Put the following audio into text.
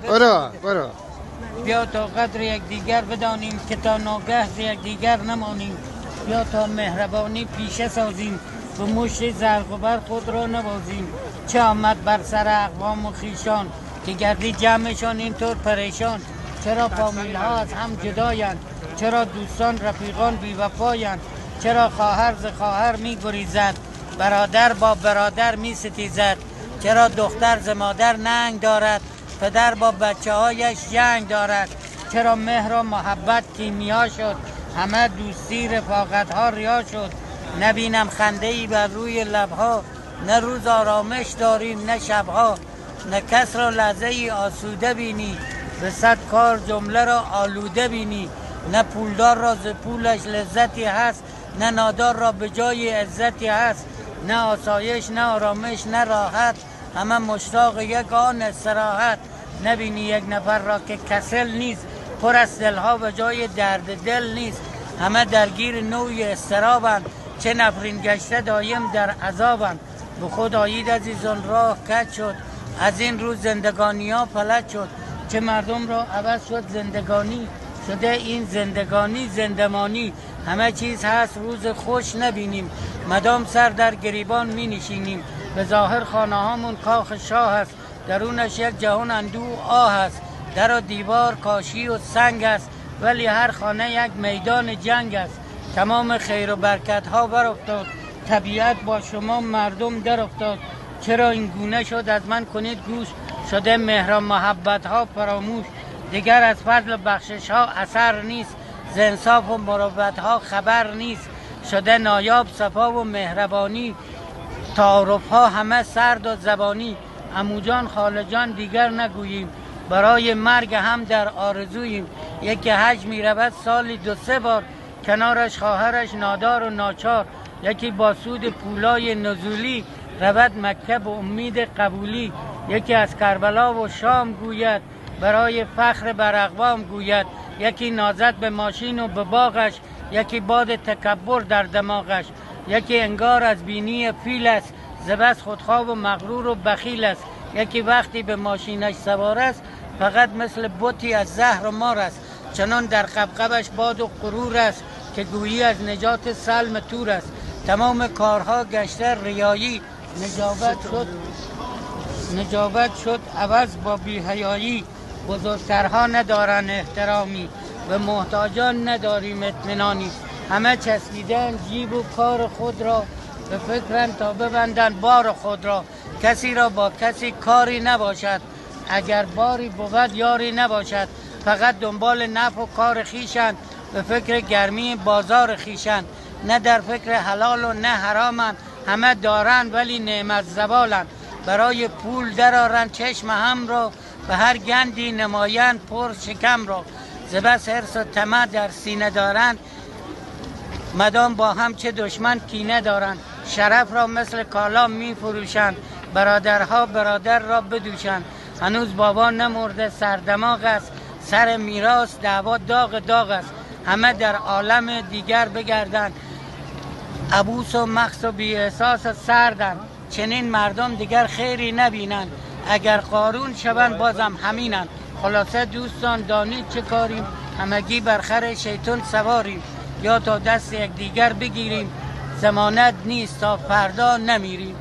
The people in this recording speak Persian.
برو بیا تا قدر یکدیگر بدانیم که تا ناگه ز یکدیگر نمانیم. بیا تا مهربانی پیشه سازیم و مشت زرق و بر خود را نبازیم. چه آمد بر سر اقوام و خویشان که گردی جمعشان اینطور پریشان. چرا فامیل ها از هم جدایند؟ چرا دوستان رفیقان بی وفایند؟ چرا خواهر ز خواهر می گریزد؟ برادر با برادر می ستیزد؟ چرا دختر ز مادر ننگ دارد؟ پدر با بچه هایش جنگ دارد؟ چرا مهر و محبت کیمیا شد؟ همه دوستی رفاقت ها ریا شد. نبینم خنده ای بر روی لبها، نه روز آرامش داریم نه شبها. نه کس را لحظه ای آسوده بینی، به صد کار جمله را آلوده بینی. نه پولدار را ز پولش لذتی هست، نه نادار را به جای عزتی هست. نه آسایش نه آرامش نه راحت، همه مشتاق یک آن استراحت. نبینی یک نفر را که کسل نیست، پر از دلها به جای درد دل نیست. همه درگیر نوعی استرابند، چه نفرین گشته دایم در عذابند. به خود آیید عزیزان راه کج شد، از این روز زندگانی ها فلج شد. چه مردم را عوض شد زندگانی، شده این زندگانی زندمانی. همه چیز هست روز خوش نبینیم، مدام سر در گریبان می نشینیم. به ظاهر خانه هامون کاخ شاه است، درونش یک جهان اندوه آه است. در و دیوار کاشی و سنگ است، ولی هر خانه یک میدان جنگ است. تمام خیر و برکت ها بر افتاد، طبیعت با شما مردم در افتاد. چرا این گونه شد از من کنید گوش، شده مهر و محبت ها فراموش. دیگر از فضل و بخشش ها اثر نیست، ز انصاف و مروت ها خبر نیست. شده نایاب صفا و مهربانی، تعارف ها همه سرد و زبانی. عمو جان خاله جان دیگر نگوییم، برای مرگ هم در آرزوییم. یکی حج می رود سالی 2-3 بار، کنارش خواهرش نادار و ناچار. یکی با سود پولای نزولی، رود مکه به امید قبولی. یکی از کربلا و شام گوید، برای فخر بر اقوام گوید. یکی نازد به ماشین و به باغش، یکی باد تکبر در دماغش. یکی انگار از بینی فیل است، ز بس خودخواه و مغرور و بخیل است. یکی وقتی به ماشینش سوار است، فقط مثل بتی از زهر و مار است. چنان در قبقبش باد و غرور است، که گویی از نجات سلم تور است. تمام کارها گشته ریایی، نجابت شد عوض با بی‌حیایی. بزرگترها ندارن احترامی، به محتاجان نداریم اطمینانی. همه چسبیدن جیب و کار خود را، به فکرن تا ببندن بار خود را. کسی را با کسی کاری نباشد، اگر باری بود یاری نباشد. فقط دنبال نفع و کار خیشند، به فکر گرمی بازار خیشند. نه در فکر حلال و نه حرامند، همه دارند ولی نعمت زوالند. برای پول درارند چشم هم را، به هر گندی نمایند پر شکم را. ز بس حرص و طمع در سینه دارند، مدام با هم چه دشمن کینه دارند. شرف را مثل کالا می فروشند، برادرها برادر را بدوشند. هنوز بابا نمرده سردماغ است، سر میراث دعوا داغ است. همه در عالم دیگر بگردند، عبوس و مخص و بی احساس سردند. چنین مردم دیگر خیری نبینند، اگر قارون شوند بازم همینند. خلاصه دوستان دانید چه کاریم، همگی بر خر شیطان سواریم. یا تا دست یک دیگر بگیریم، ضمانت نیست تا فردا نمیریم.